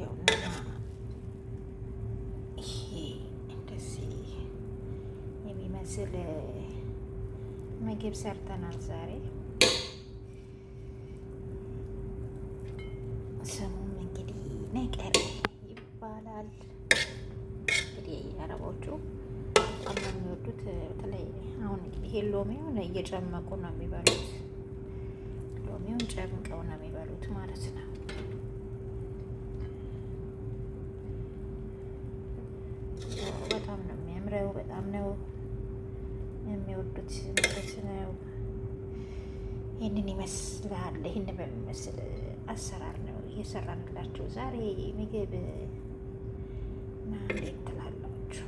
ይኸውና ይሄ እንደዚህ የሚመስል ምግብ ሰርተናል ዛሬ። ስሙም እንግዲህ ነቀር ይባላል። እንግዲህ አረቦቹ በጣም ነው የሚወዱት። በተለይ አሁን ይሄ ሎሚውን እየጨመቁ ነው የሚበሉት። ሎሚውን ጨምቀው ነው የሚበሉት ማለት ነው። በጣም ነው የሚያምረው። በጣም ነው የሚወዱት ማለት ነው። ይህንን ይመስላል። ይህን በሚመስል አሰራር ነው እየሰራንላችሁ ዛሬ ምግብ እና እንዴት ትላላችሁ?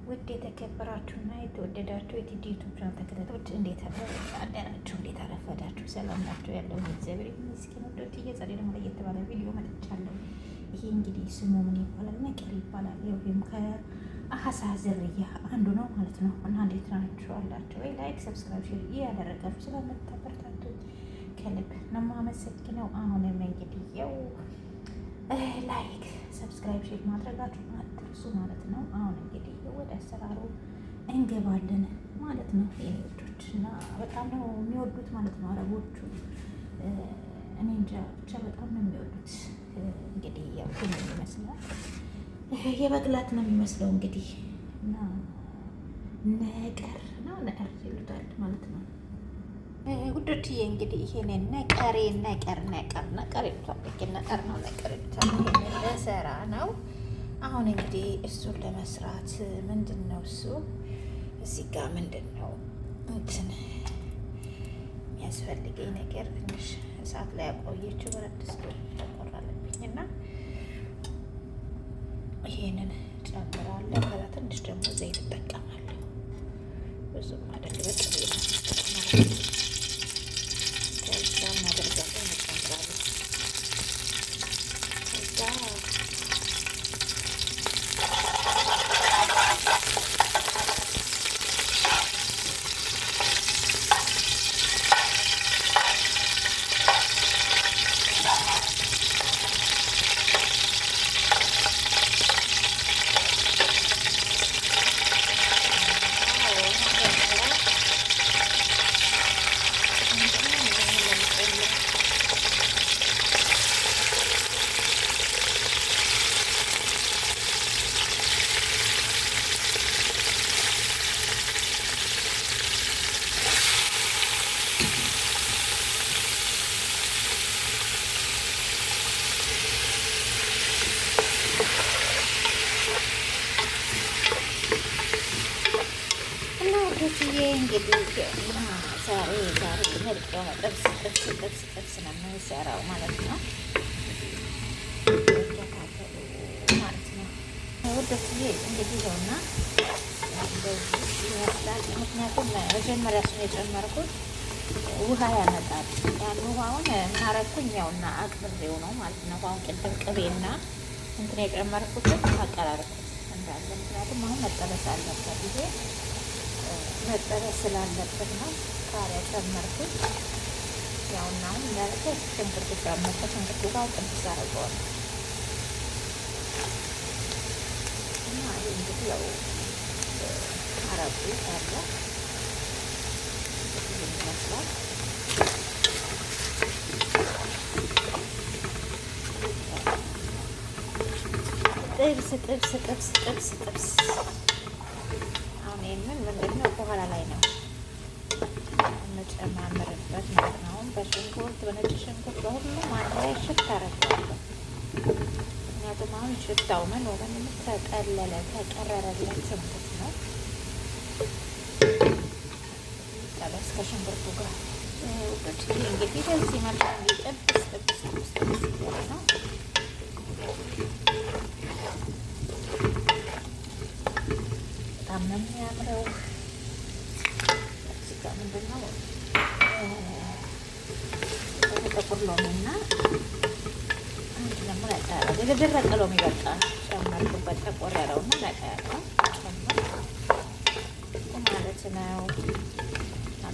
ውድ የተከበራችሁና የተወደዳችሁ የቲዲ ዩቱብ ቻናል ተከታታዮች እንዴት አደራችሁ? እንዴት አረፈዳችሁ? ሰላም ናችሁ? ያለው እግዚአብሔር ይመስገን። ወዶች ዛሬ ደግሞ ለየት ባለ ቪዲዮ መጥቻለሁ። ይሄ እንግዲህ ስሙ ምን ይባላል? ነቀር ይባላል። ይሄም ከአሳ ዝርያ አንዱ ነው ማለት ነው። እና እንዴት ናችሁ አላችሁ ወይ? ላይክ ሰብስክራይብ ሼር እያደረጋችሁ ስለምታበረታቱኝ ከልብ ነው የማመሰግነው። አሁንም እንግዲህ ያው ላይክ ሰብስክራይብ ሼር ማድረጋችሁ አትርሱ ማለት ነው። አሁን እንግዲህ ወደ አሰራሩ እንገባለን ማለት ነው። የኔዎች እና በጣም ነው የሚወዱት ማለት ነው አረቦቹ። እኔ እንጃ ብቻ በጣም ነው የሚወዱት። እንግዲህ ያው ግን ይመስላል የበግላት ነው የሚመስለው እንግዲህ እና ነቀር ነው ነቀር ይሉታል ማለት ነው። ውዶችዬ እንግዲህ ይሄንን ነቀር ይሉታል። ነቀር ነው ነቀር ይሉታል። ይሄንን ለሰራ ነው። አሁን እንግዲህ እሱን ለመስራት ምንድን ነው እሱ እዚህ ጋር ምንድን ነው እንትን የሚያስፈልገኝ ነገር ትንሽ እሳት ላይ ያቆየችው ብረት ድስት ተቆራለብኝ እና ይሄንን ጨምራለሁ። ከዛ ትንሽ ደግሞ ዘይት እጠቀማለሁ። ብዙም አይደል በጥሬ ነው እጠቀማለሁ። ከዛ እናደርጋለን እንጨምራለን። ከዛ እንግዲህ ዛሬ ምርጥ የሆነ ጥብስ ነው የምንሰራው ማለት ነው። ማለት ነው ወደዚህ እንግዲህ ይኸውና ይመስላል። ምክንያቱም መጀመሪያ እሱን የጨመርኩት ውሃ ያመጣል። ያን ውሃውን እናረኩኝ ያውና አቅርሬው ነው ማለት ነው። አሁን ቅድም ቅቤና እንትን የጨመርኩትን አቀራረኩት እንዳለ። ምክንያቱም አሁን መጠበስ አለበት። ይሄ መጠበስ ስላለበት ነው ቃሪያ ጨመርኩት። ያውና አሁን እንዳረገ ሽንኩርት ጨመርኩ። ሽንኩርቱ ጋር ጥብስ አደርገዋለሁ እና ይሄ እንግዲህ ያው አረቡ ያለ ይመስላል። ጥብስ አሁን ይህንን ምንድነው በኋላ ላይ ነው የምጨማምርበት ማለት ነው። አሁን በሽንኩርት በነጭ ሽንኩርት በሁሉም አንድ ላይ ሽት አደርገዋለሁ። ምክንያቱም አሁን ሽታው ምን ተቀረረለት ሽንኩርት ነው። ጠበስ ከሽንኩርቱ ጋር ውዶች እንግዲህ በዚህ መልኩ ጥብስ ነው። በጣም ነው የሚያምረው። እዚህ ጋር ምንድን ነው ጥቁር ሎሚና አንድ ደግሞ ነጣ ያለው የደረቀ ሎሚ በቃ ጨመርኩበት። ጠቆር ያለውና ነጣ ያለው ማለት ነው።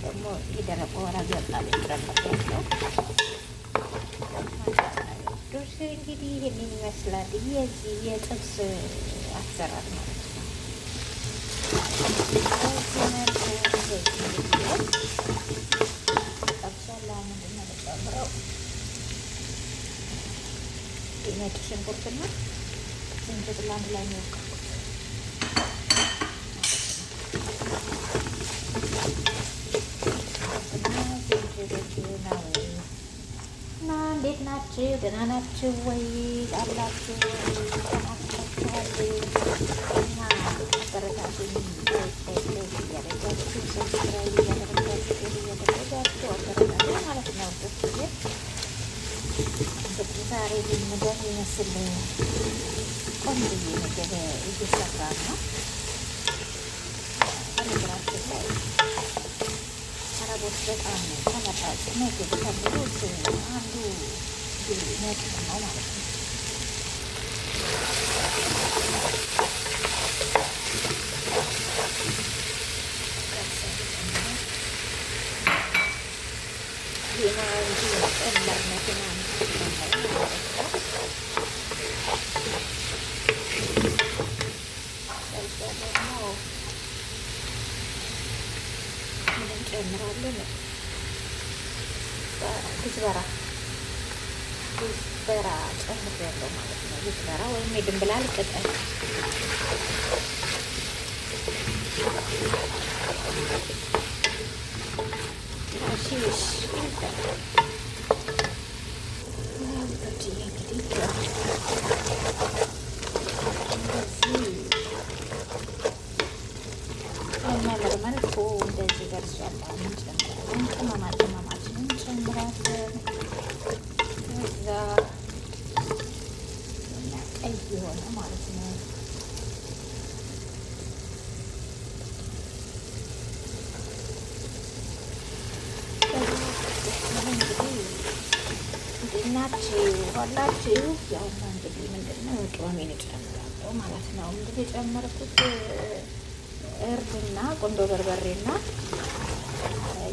ደግሞ የደረቀ ወራጅ ያጣል ይጥረበት ያለው ዶሽ እንግዲህ ይህንን ይመስላል። የዚህ የጥብስ አሰራር ማለት ነው። ነጭ ሽንኩርትና ዝንጅብል አንድ ላይ የሚወቀቁት እና እንዴት ናችሁ? ደህና ናችሁ ወይ? አላችሁ ተናፍቃችኋል እና አበረታቱኝ። እያደረጋችሁ ሰብስክራይብ እያደረጋችሁ አበረታቱ ማለት ነው። እንግዲህ ዛሬ ምግብ ይመስል ቆንጆ ምግብ እየሰራ ነው። በነገራችን ላይ አረቦች በጣም ተመራጭ ምግብ ከሚሉት አንዱ ነጭ ነው ማለት ነው። ጨምራለን ግዝበራ ጨምሬያለሁ ማለት ነው። ግዝበራ ወይም የድንብላል ቅጠል ሽሽ የሚያምር መልኩ እንደዚህ ደርሷል። እንጨምራለን ቅመማችንን እንጨምራለን። ከዛ ቀይ የሆነ ማለት ነው ናችሁ ዋላችሁ። ያውና እንግዲህ ምንድነው ቅመሜን እጨምራለሁ ማለት ነው። እንግዲህ የጨመርኩት እርድና ቁንዶ በርበሬና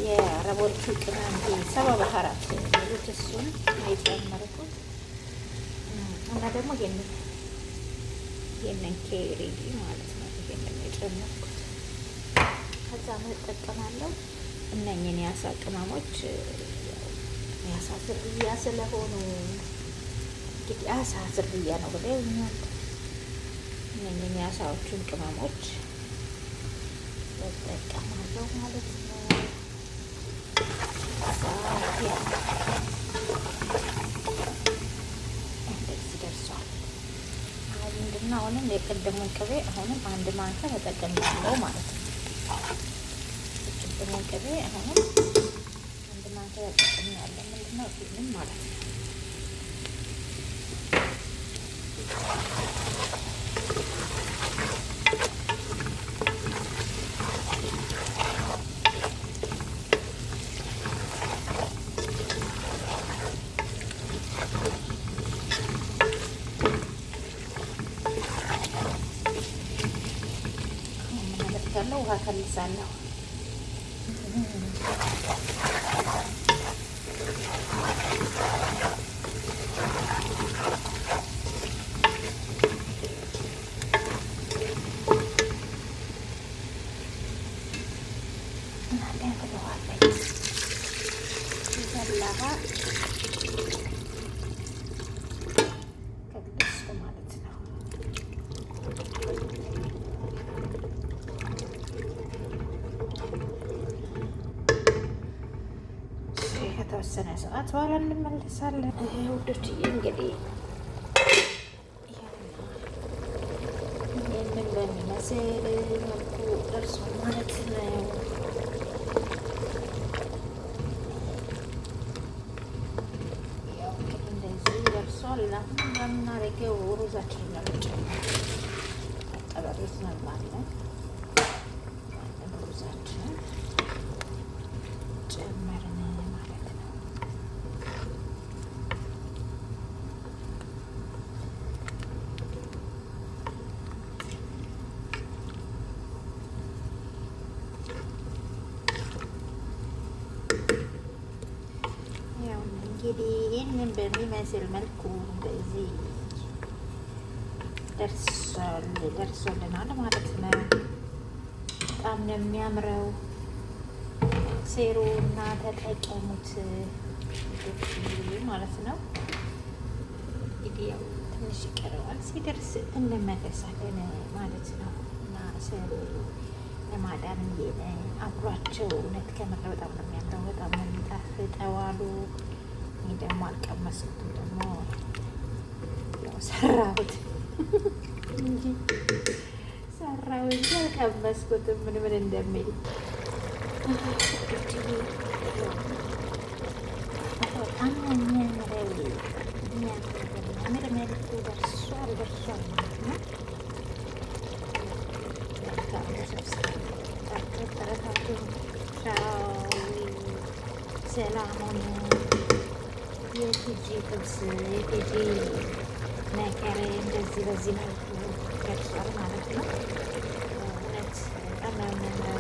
የአረቦቹ ቅመም ሰባ ባህራት የሚሉት እሱን የጨመርኩት እና ደግሞ ይሄንን ኬሬዲ ማለት ነው። ይሄንን የጨመርኩት ከዛ ምን እጠቀማለሁ? እነኝን የአሳ ቅመሞች የአሳ ዝርያ ስለሆኑ እንግዲህ አሳ ዝርያ ነው ብለ እነኝን የአሳዎቹን ቅመሞች እጠቀማለሁ ማለት ነው። እንደዚህ ደርሷል። አሁን ምንድነው አሁንም የቀደሙን ቅቤ አሁንም አንድ ማንኪያ ተጠቅሜያለሁ ማለት ነው። የቀደሙን ቅቤ አሁንም አንድ ማንኪያ ተጠቅሜያለሁ። ምንድነው ይሄንን ማለት ነው። ውሃ ከልሳለሁ። ከተወሰነ ሰዓት በኋላ እንመለሳለን። ውዶችዬ እንግዲህ ይህንን በሚመስል መልኩ ደርሷል ማለት ነው። እንደዚህ ደርሷል። አሁን የምናደርገው ሩዛችንን ለመጨመር ጠበሬት ነባለን። ሩዛችንን ጨመርን ማለት ነው። እንግዲህ ይህንን በሚመስል መልኩ በዚህ ደርሶልናል ማለት ነው። በጣም ነው የሚያምረው። ሴሩ እና ተጠቀሙት ማለት ነው። እንግዲህ ያው ትንሽ ይቀረዋል፣ ሲደርስ እንመለሳለን ማለት ነው። እና ሴሩ ለማዳን አብሯቸው እውነት ከምር በጣም ነው የሚያምረው፣ በጣም ነው የሚጣፍጠው አሉ። እኔ ደግሞ አልቀመስኩትም፣ ደግሞ ያው ሰራሁት እንጂ አልቀመስኩትም ምን እንደሚል በጣም ነው የሚያምረው። የሚያምር መልኩ ደርሷል ማለት ነው። ሰላሙን የቲጂ ጥብስ የቲጂ ነገር እንደዚህ በዚህ መልኩ ደርሷል ማለት ነው። እውነት በጣም ነው የሚያምረው።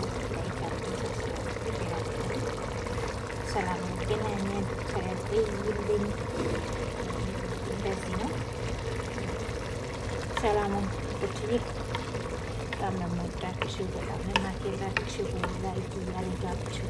ሰላም ገናኘን ይልኝ እንደዚህ ነው። ሰላሙን ቁጭዬ በጣም ነው የምወዳችሁ፣ በጣም ነው የማከብራችሁ። ላይክ እያደረጋችሁ